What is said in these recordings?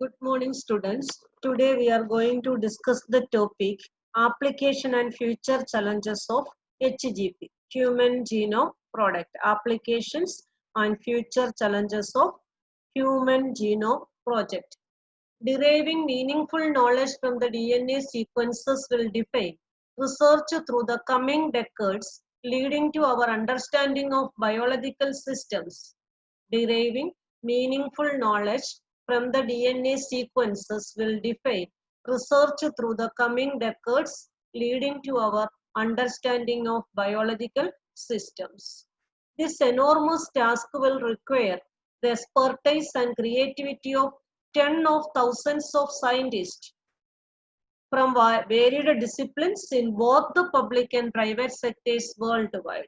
Good morning, students. Today we are going to discuss the topic application and future challenges of HGP, Human Genome Project. Applications and future challenges of Human Genome Project. Deriving meaningful knowledge from the DNA sequences will define research through the coming decades, leading to our understanding of biological systems. Deriving meaningful knowledge from the DNA sequences will define research through the coming decades, leading to our understanding of biological systems. This enormous task will require the expertise and creativity of tens of thousands of scientists from varied disciplines in both the public and private sectors worldwide.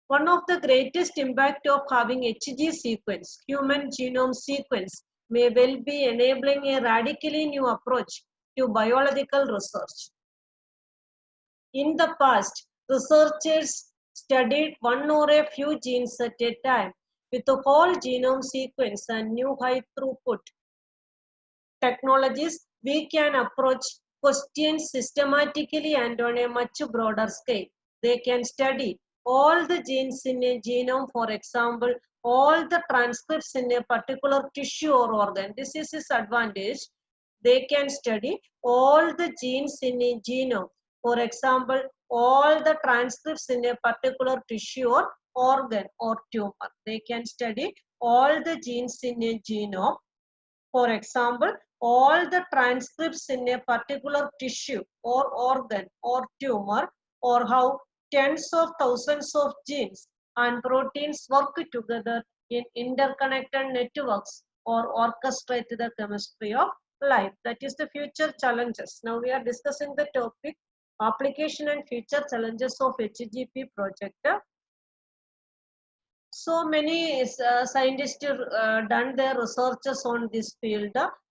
One of the greatest impact of having HG sequence, human genome sequence, may well be enabling a radically new approach to biological research. In the past, researchers studied one or a few genes at a time with a whole genome sequence and new high throughput technologies. We can approach questions systematically and on a much broader scale. They can study all the genes in a genome, for example, all the transcripts in a particular tissue or organ. This is its advantage. They can study all the genes in a genome. For example, all the transcripts in a particular tissue or organ or tumor. They can study all the genes in a genome. For example, all the transcripts in a particular tissue or organ or tumor, or how tens of thousands of genes and proteins work together in interconnected networks or orchestrate the chemistry of life. That is the future challenges. Now we are discussing the topic application and future challenges of HGP project. So many scientists done their researches on this field.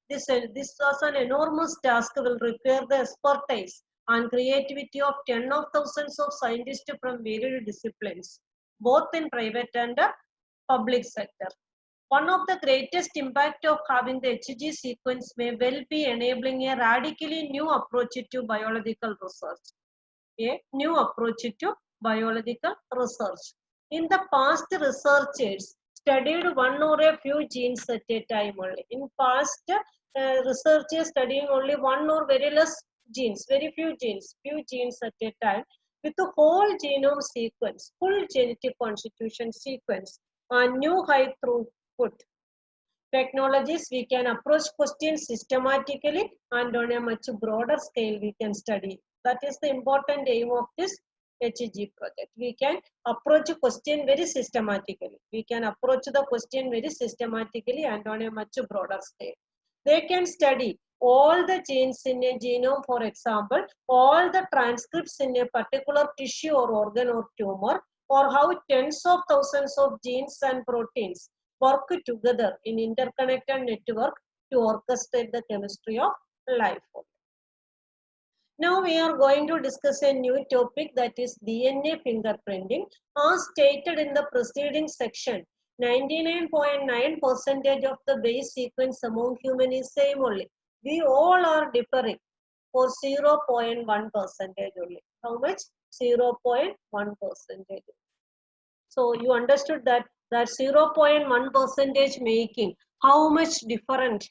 This was an enormous task, will require the expertise and creativity of tens of thousands of scientists from varied disciplines, both in private and public sector. One of the greatest impact of having the HG sequence may well be enabling a radically new approach to biological research. A new approach to biological research. In the past, researchers studied one or a few genes at a time only. In past, researchers studying only one or very less genes, very few genes at a time, with the whole genome sequence, full genetic constitution sequence, and new high throughput technologies. We can approach questions systematically and on a much broader scale we can study. That is the important aim of this HG project. We can approach a question very systematically. We can approach the question very systematically and on a much broader scale. They can study all the genes in a genome, for example, all the transcripts in a particular tissue or organ or tumor, or how tens of thousands of genes and proteins work together in interconnected network to orchestrate the chemistry of life. Now we are going to discuss a new topic, that is DNA fingerprinting. As stated in the preceding section, 99.9% of the base sequence among humans is same only. We all are differing for 0.1% only. How much? 0.1%. So you understood that 0.1% making how much difference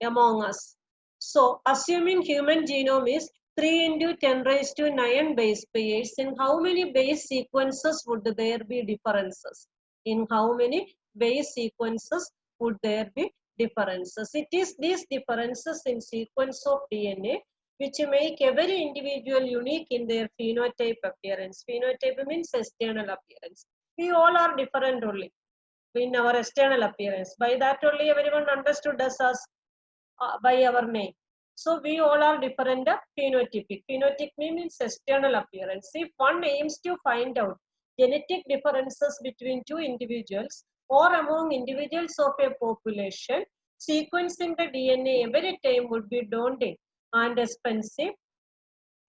among us. So assuming human genome is 3 into 10 raised to 9 base pairs, in how many base sequences would there be differences? In how many base sequences would there be differences? It is these differences in sequence of DNA which make every individual unique in their phenotype appearance. Phenotype means external appearance. We all are different only in our external appearance. By that only everyone understood us as by our name. So we all are different phenotypic. Phenotypic means external appearance. If one aims to find out genetic differences between two individuals or among individuals of a population, sequencing the DNA every time would be daunting and expensive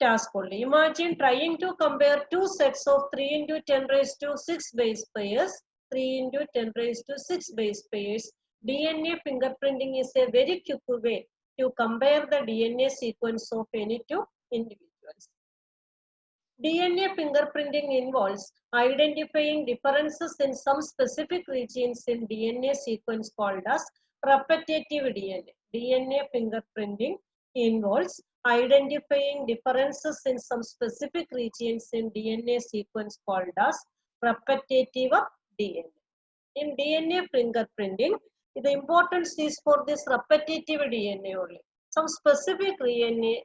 task only. Imagine trying to compare two sets of 3 into 10 raised to 6 base pairs, 3 into 10 raised to 6 base pairs DNA fingerprinting is a very quick way to compare the DNA sequence of any two individuals. DNA fingerprinting involves identifying differences in some specific regions in DNA sequence called as repetitive DNA. DNA fingerprinting involves identifying differences in some specific regions in DNA sequence called as repetitive DNA. In DNA fingerprinting, the importance is for this repetitive DNA only. Some specific DNA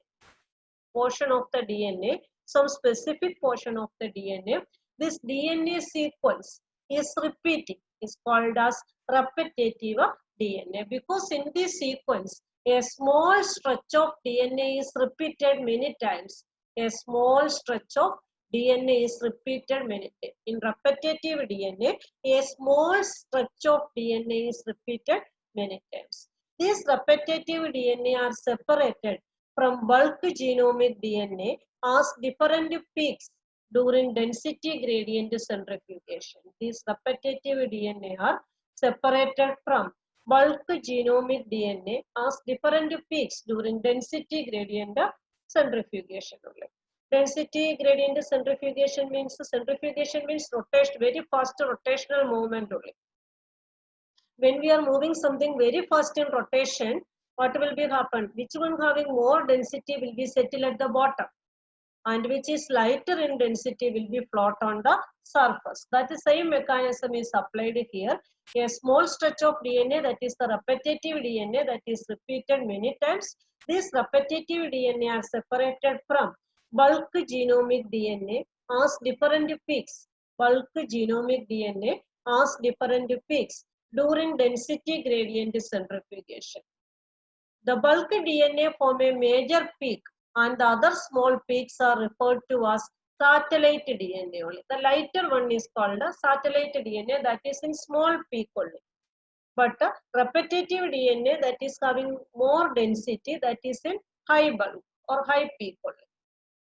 portion of the DNA, some specific portion of the DNA, this DNA sequence is repeating, is called as repetitive DNA, because in this sequence, a small stretch of DNA is repeated many times. A small stretch of DNA is repeated many times. In repetitive DNA, a small stretch of DNA is repeated many times. These repetitive DNA are separated from bulk genomic DNA as different peaks during density gradient centrifugation. These repetitive DNA are separated from bulk genomic DNA as different peaks during density gradient centrifugation. Density gradient centrifugation means rotation, very fast rotational movement only. When we are moving something very fast in rotation, what will be happen? Which one having more density will be settled at the bottom, and which is lighter in density will be float on the surface. That the same mechanism is applied here. A small stretch of DNA, that is the repetitive DNA, that is repeated many times. These repetitive DNA are separated from bulk genomic DNA as different peaks. Bulk genomic DNA as different peaks during density gradient centrifugation. The bulk DNA form a major peak, and the other small peaks are referred to as satellite DNA only. The lighter one is called a satellite DNA, that is in small peak only. But repetitive DNA, that is having more density, that is in high bulk or high peak only.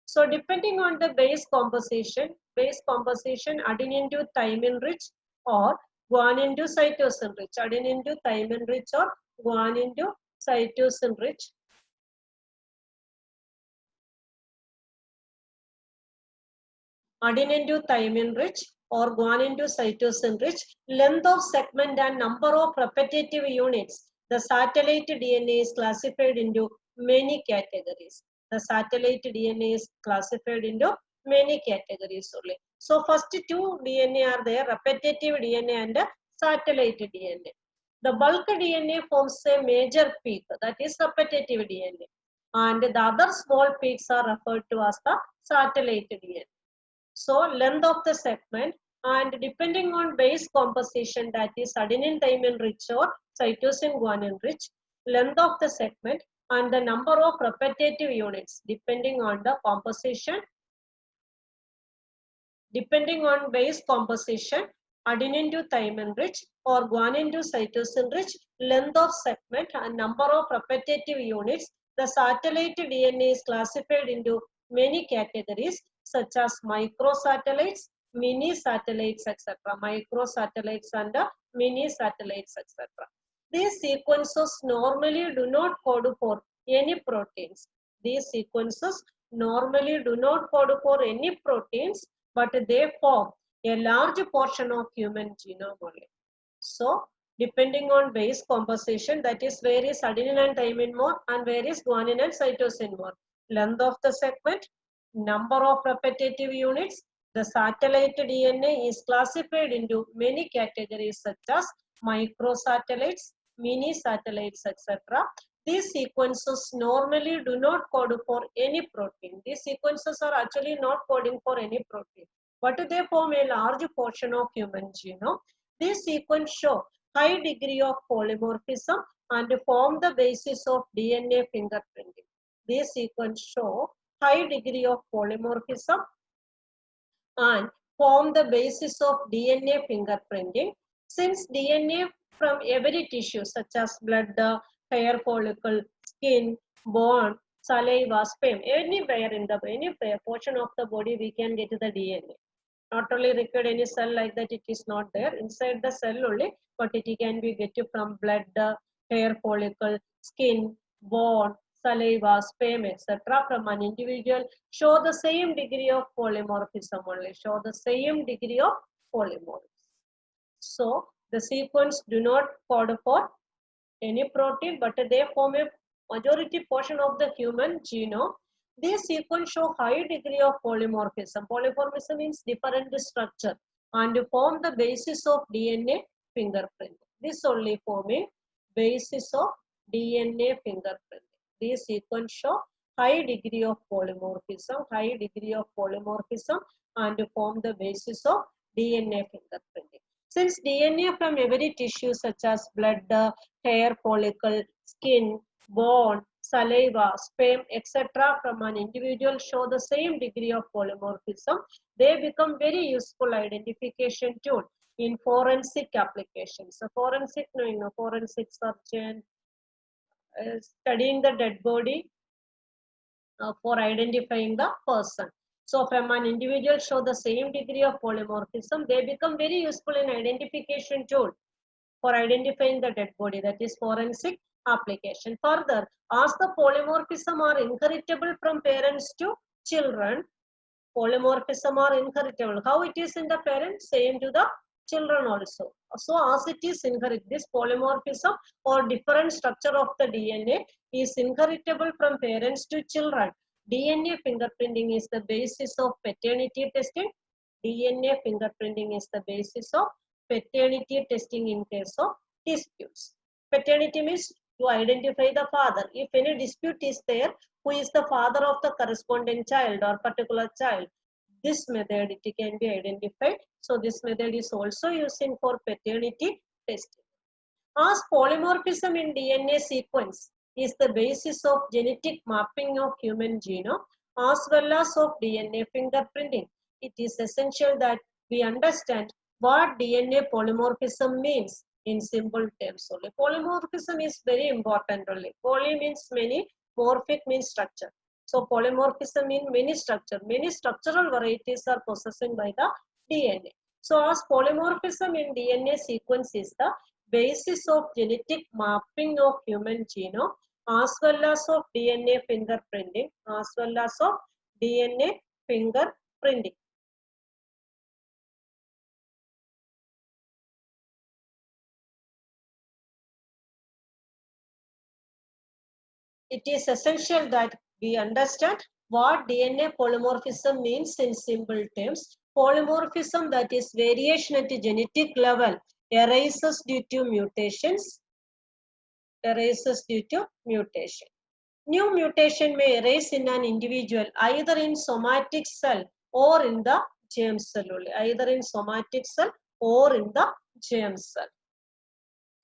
So depending on the base composition adenine to thymine rich or guanine to cytosine rich, adenine to thymine rich or guanine to cytosine rich. Adenine to thymine rich or guanine to cytosine rich, length of segment and number of repetitive units. The satellite DNA is classified into many categories. The satellite DNA is classified into many categories only. So first two DNA are there, repetitive DNA and satellite DNA. The bulk DNA forms a major peak, that is repetitive DNA. And the other small peaks are referred to as the satellite DNA. So length of the segment, and depending on base composition, that is adenine thymine rich or cytosine guanine rich, length of the segment and the number of repetitive units depending on the composition. Depending on base composition, adenine to thymine rich or guanine to cytosine rich, length of segment and number of repetitive units, the satellite DNA is classified into many categories such as microsatellites, mini satellites, etc. Microsatellites and mini satellites, etc. These sequences normally do not code for any proteins. These sequences normally do not code for any proteins, but they form a large portion of human genome only. So, depending on base composition, that is where is adenine and thymine more and where is guanine and cytosine more. Length of the segment, number of repetitive units, the satellite DNA is classified into many categories such as microsatellites, mini satellites, etc. These sequences normally do not code for any protein. These sequences are actually not coding for any protein, but they form a large portion of human genome. These sequences show high degree of polymorphism and form the basis of DNA fingerprinting. These sequences show high degree of polymorphism and form the basis of DNA fingerprinting. Since DNA from every tissue such as blood, hair follicle, skin, bone, saliva, sperm, anywhere in the any portion of the body we can get the DNA. Not only required any cell like that, it is not there inside the cell only, but it can be get from blood, hair follicle, skin, bone, saliva, sperm, etc. from an individual show the same degree of polymorphism only, show the same degree of polymorphism. So the sequence do not code for any protein, but they form a majority portion of the human genome. These sequence show high degree of polymorphism. Polymorphism means different structure and form the basis of DNA fingerprint. This only form a basis of DNA fingerprint. These sequence show high degree of polymorphism, and form the basis of DNA fingerprinting. Since DNA from every tissue such as blood, hair follicle, skin, bone, saliva, sperm, etc. from an individual show the same degree of polymorphism, they become very useful identification tool in forensic applications. So forensic, knowing a forensic surgeon, studying the dead body for identifying the person. So from an individual show the same degree of polymorphism, they become very useful in identification tool for identifying the dead body, that is forensic application. Further, as the polymorphism are inheritable from parents to children, polymorphism are inheritable. How it is in the parents? Same to the children also. So as it is inherit, this polymorphism or different structure of the DNA is inheritable from parents to children. DNA fingerprinting is the basis of paternity testing. DNA fingerprinting is the basis of paternity testing in case of disputes. Paternity means to identify the father. If any dispute is there, who is the father of the corresponding child or particular child, this method it can be identified. So this method is also using for paternity testing. As polymorphism in DNA sequence is the basis of genetic mapping of human genome as well as of DNA fingerprinting, it is essential that we understand what DNA polymorphism means in simple terms only. Polymorphism is very important only. Poly means many, morphic means structure. So polymorphism means many structure. Many structural varieties are possessed by the DNA. So as polymorphism in DNA sequence is the basis of genetic mapping of human genome as well as of DNA fingerprinting, It is essential that we understand what DNA polymorphism means in simple terms. Polymorphism, that is variation at a genetic level, arises due to mutations. New mutation may arise in an individual either in somatic cell or in the germ cell only.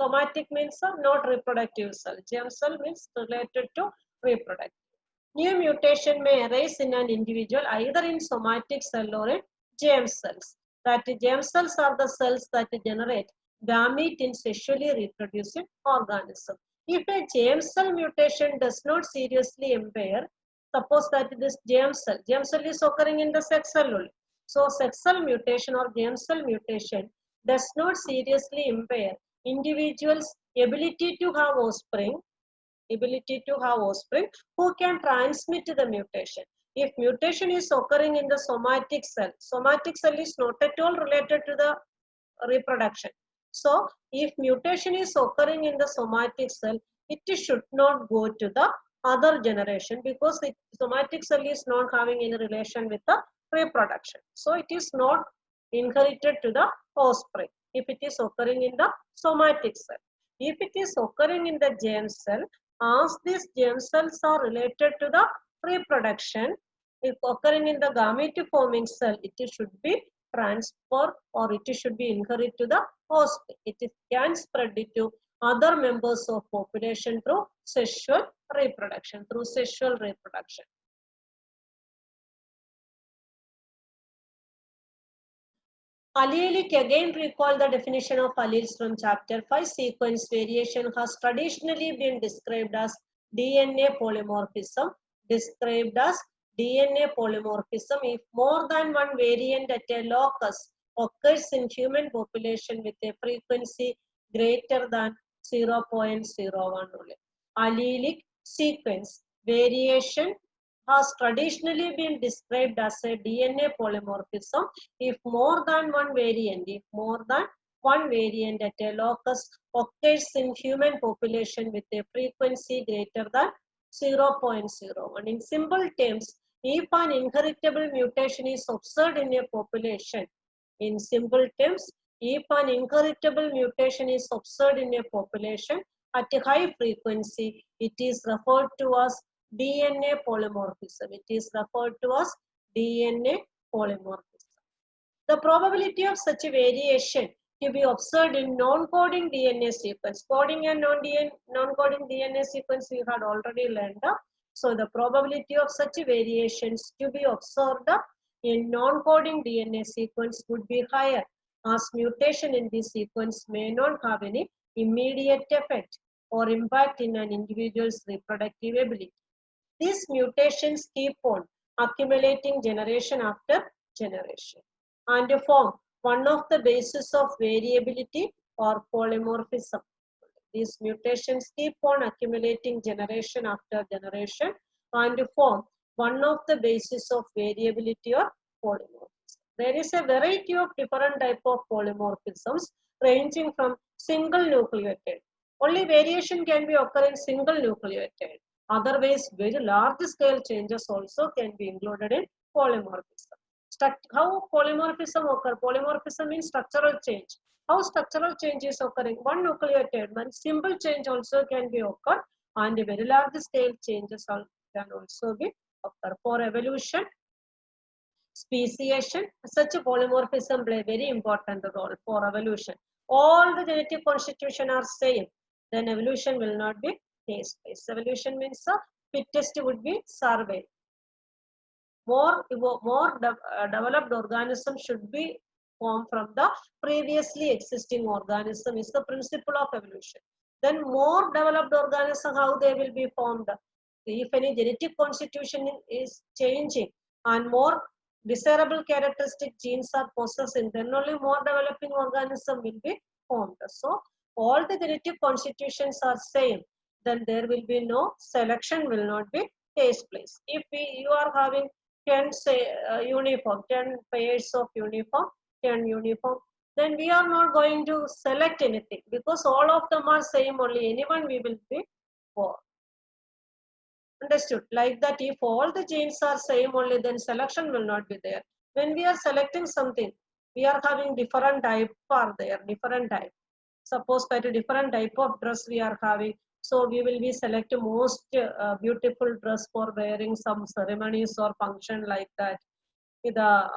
Somatic means not reproductive cell. Germ cell means related to reproductive. New mutation may arise in an individual either in somatic cell or in germ cells. That germ cells are the cells that generate gamete in sexually reproducing organism. If a germ cell mutation does not seriously impair, suppose that this germ cell is occurring in the sex cell only. So sex cell mutation or germ cell mutation does not seriously impair individuals' ability to have offspring who can transmit the mutation. If mutation is occurring in the somatic cell is not at all related to the reproduction. So if mutation is occurring in the somatic cell, it should not go to the other generation because the somatic cell is not having any relation with the reproduction. So it is not inherited to the offspring if it is occurring in the somatic cell. If it is occurring in the germ cell, as these germ cells are related to the reproduction, if occurring in the gamete forming cell, it should be transferred or it should be inherited to the host. It can spread it to other members of population through sexual reproduction. Allelic, again recall the definition of alleles from chapter 5. Sequence variation has traditionally been described as DNA polymorphism, DNA polymorphism if more than one variant at a locus occurs in human population with a frequency greater than 0.01 only. Allelic sequence variation has traditionally been described as a DNA polymorphism if more than one variant at a locus occurs in human population with a frequency greater than 0.01. In simple terms, if an inheritable mutation is observed in a population, in simple terms, if an inheritable mutation is observed in a population at a high frequency, it is referred to as DNA polymorphism. It is referred to as DNA polymorphism. The probability of such a variation to be observed in non-coding DNA sequence. Coding and non-coding DNA sequence we had already learned. So the probability of such variations to be observed in non-coding DNA sequence would be higher, as mutation in this sequence may not have any immediate effect or impact in an individual's reproductive ability. These mutations keep on accumulating generation after generation and form one of the bases of variability or polymorphism. These mutations keep on accumulating generation after generation and form one of the bases of variability or polymorphism. There is a variety of different type of polymorphisms ranging from single nucleotide. Only variation can be occur in single nucleotide. Otherwise, very large scale changes also can be included in polymorphism. How polymorphism occur? Polymorphism means structural change. How structural change is occurring? One nucleotide, one simple change also can be occurred, and very large scale changes can also be occur. For evolution, speciation, such a polymorphism play a very important role for evolution. All the genetic constitution are same, then evolution will not be takes place. Evolution means the fittest would be survey. More developed organism should be formed from the previously existing organism is the principle of evolution. Then more developed organism, how they will be formed? If any genetic constitution is changing and more desirable characteristic genes are possessing, then only more developing organism will be formed. So all the genetic constitutions are same, then there will be no selection will not be takes place. If you are having 10 say uniform, 10 pairs of uniform, 10 uniform, then we are not going to select anything because all of them are same only. Anyone we will be for. Understood? Like that, if all the genes are same only, then selection will not be there. When we are selecting something, we are having different type are there, different type. Suppose that a different type of dress we are having, so we will be select most beautiful dress for wearing some ceremonies or function like that. With a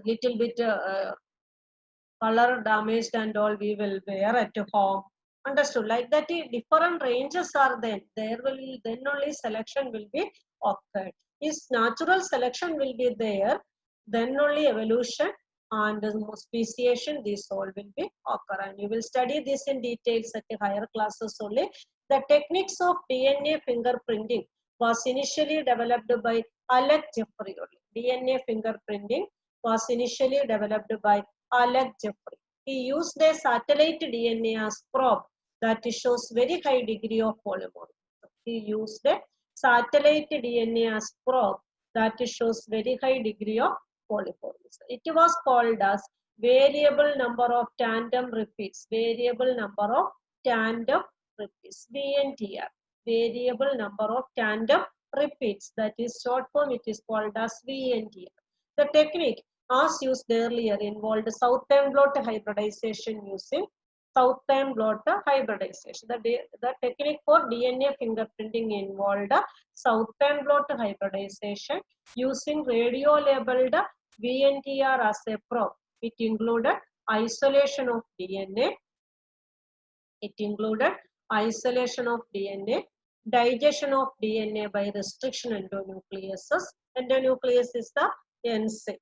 little bit color damaged and all we will wear at home. Understood? Like that, different ranges are there. There will then only selection will be occurred. If natural selection will be there, then only evolution and speciation, these all will be occur. And you will study this in details at the higher classes only. The techniques of DNA fingerprinting was initially developed by Alec Jeffrey only. DNA fingerprinting was initially developed by Alec Jeffrey. He used a satellite DNA as probe that shows very high degree of polymorphism. He used a satellite DNA as probe that shows very high degree of polymorphism. It was called as variable number of tandem repeats. Variable number of tandem repeats. VNTR. Variable number of tandem repeats. That is short form. It is called as VNTR. The technique as used earlier involved southern blot hybridization using southern blot hybridization. The technique for DNA fingerprinting involved southern blot hybridization using radio-labeled VNTR as a probe. It included isolation of DNA. It included isolation of DNA, digestion of DNA by restriction endonucleases. Endonuclease is the enzyme.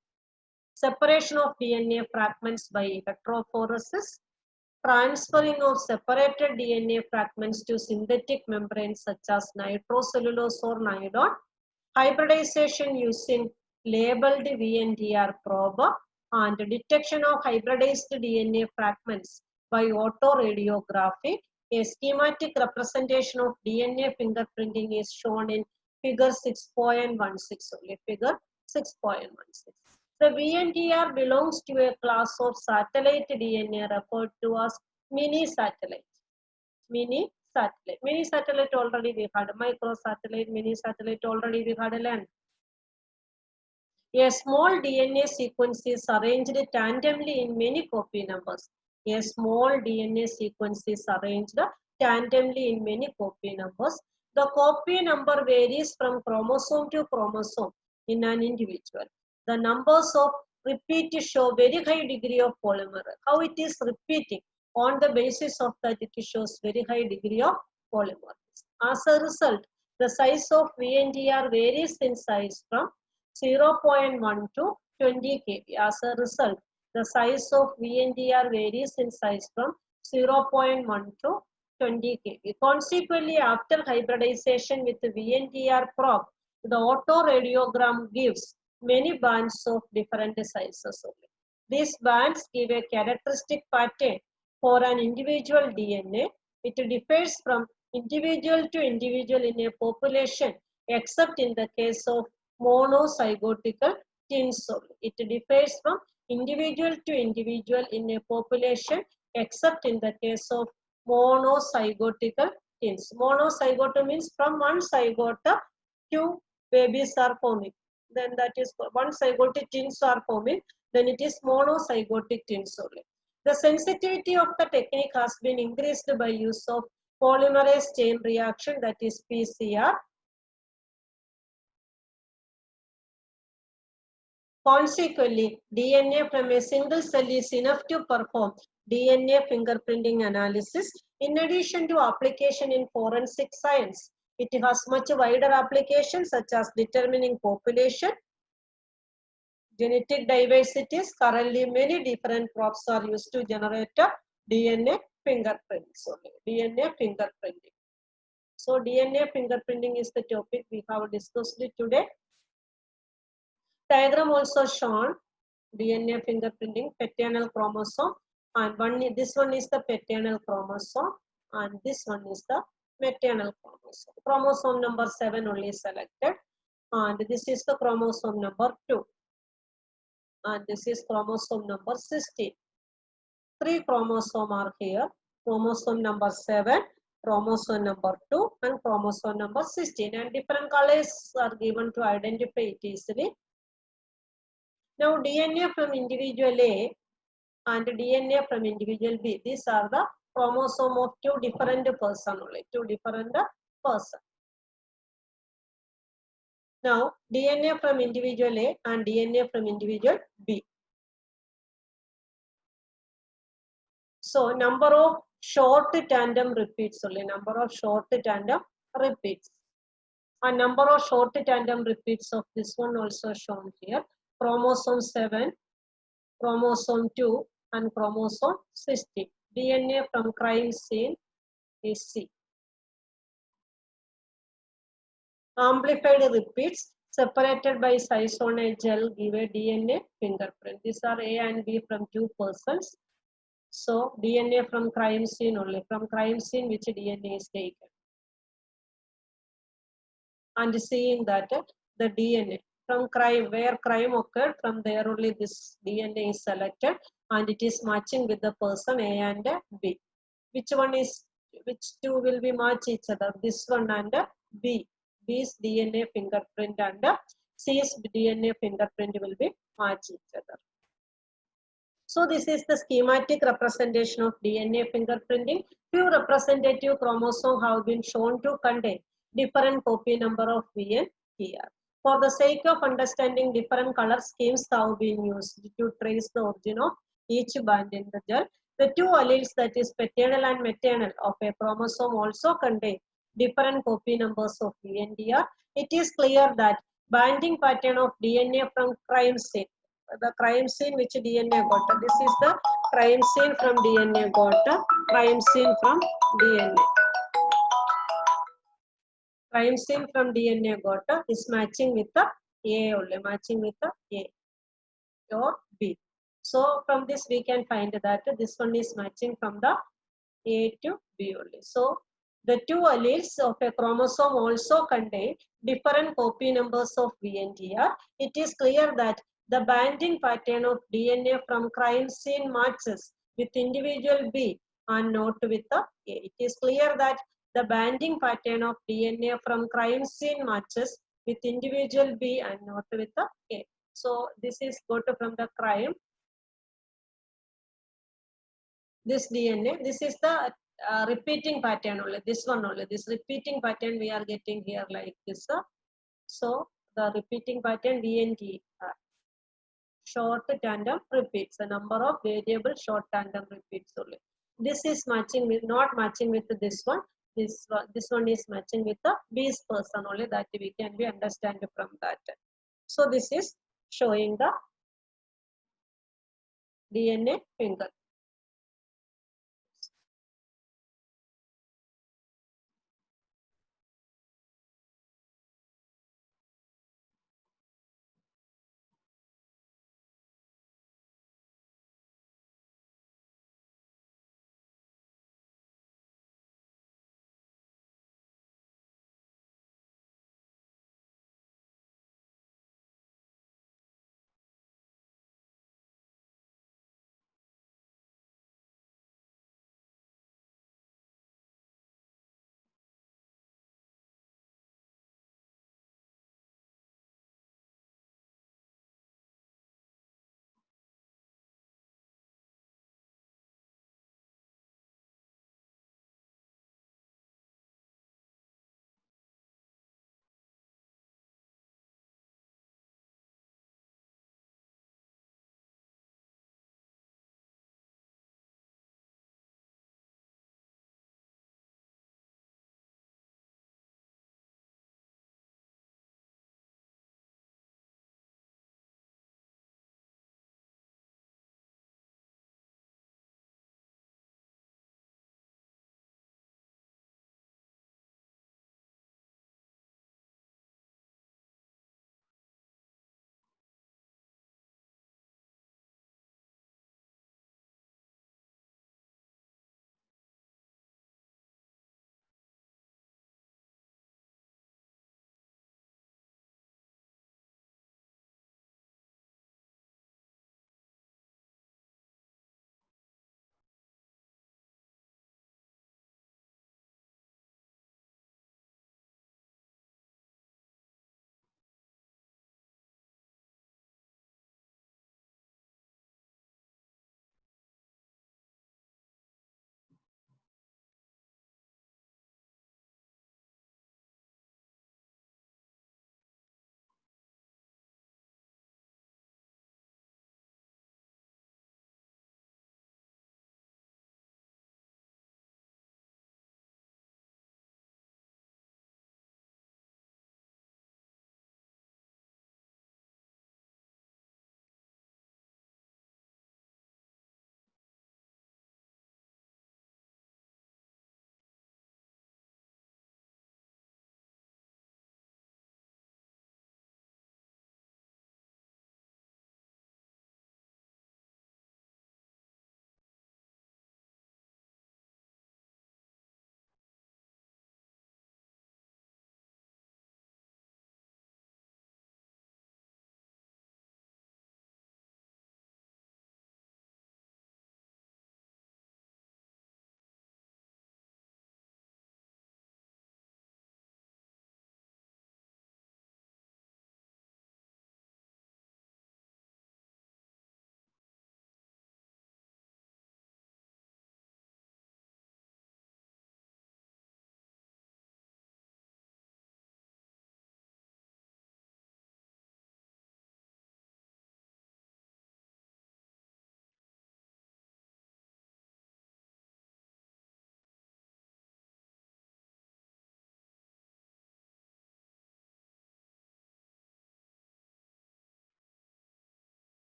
Separation of DNA fragments by electrophoresis, transferring of separated DNA fragments to synthetic membranes such as nitrocellulose or nylon, hybridization using labeled VNTR probe, and detection of hybridized DNA fragments by autoradiography. A schematic representation of DNA fingerprinting is shown in figure 6.16 only, figure 6.16. The VNTR belongs to a class of satellite DNA referred to as mini satellite. Mini satellite. Mini satellite already we had. Micro satellite, mini satellite already we had learned. A small DNA sequence is arranged tandemly in many copy numbers. A small DNA sequence is arranged tandemly in many copy numbers. The copy number varies from chromosome to chromosome in an individual. The numbers of repeat show very high degree of polymer. How it is repeating? On the basis of that, it shows very high degree of polymorphism. As a result, the size of VNTR varies in size from 0.1 to 20 kb. As a result, the size of VNTR varies in size from 0.1 to 20 kb. Consequently, after hybridization with the VNTR probe, the autoradiogram gives many bands of different sizes only. These bands give a characteristic pattern for an individual DNA. It differs from individual to individual in a population, except in the case of monozygotical twins only. It differs from individual to individual in a population, except in the case of monozygotical twins. Monozygote means from one zygote, two babies are forming. Then that is one zygotic twins are forming. Then it is monozygotic twins only. The sensitivity of the technique has been increased by use of polymerase chain reaction, that is PCR. Consequently, DNA from a single cell is enough to perform DNA fingerprinting analysis. In addition to application in forensic science, it has much wider applications such as determining population, genetic diversities. Currently, many different probes are used to generate DNA fingerprints. DNA fingerprinting. So, DNA fingerprinting is the topic we have discussed today. Diagram also shown DNA fingerprinting, paternal chromosome, and this one is the paternal chromosome, and this one is the maternal chromosome. Chromosome number 7 only selected, and this is the chromosome number 2, and this is chromosome number 16. 3 chromosomes are here: chromosome number 7, chromosome number 2, and chromosome number 16, and different colors are given to identify it easily. Now, DNA from individual A and DNA from individual B. These are the chromosome of two different persons only. Two different persons. Now, DNA from individual A and DNA from individual B. So, number of short tandem repeats only. Number of short tandem repeats. A number of short tandem repeats of this one also shown here. Chromosome 7, chromosome 2, and chromosome 16. DNA from crime scene is C. Amplified repeats separated by size on a gel give a DNA fingerprint. These are A and B from two persons. So DNA from crime scene only. From crime scene which DNA is taken. And seeing that the DNA from crime, where crime occurred, from there only this DNA is selected and it is matching with the person A and B. Which two will be match each other? This one and B. B's DNA fingerprint and C's DNA fingerprint will be match each other. So this is the schematic representation of DNA fingerprinting. Few representative chromosomes have been shown to contain different copy number of V and TR. For the sake of understanding, different color schemes have been used to trace the origin of each band in the gel. The two alleles, that is paternal and maternal, of a chromosome also contain different copy numbers of V and TR. It is clear that binding pattern of DNA from crime scene, the crime scene which DNA got. This is the crime scene from DNA got. Crime scene from DNA. crime scene from DNA got is matching with the A only, matching with the A or B. So from this we can find that this one is matching from the A to B only. So the two alleles of a chromosome also contain different copy numbers of VNTR. It is clear that the binding pattern of DNA from crime scene matches with individual B and not with the A. It is clear that the binding pattern of DNA from crime scene matches with individual B and not with the A. So this is got from the crime. This DNA, this is the repeating pattern only, this one only, this repeating pattern we are getting here like this. So the repeating pattern VNT, short tandem repeats, the number of variable short tandem repeats only. This is matching with, not matching with this one. This one is matching with the B's person only, that we can be understand from that. So this is showing the DNA finger.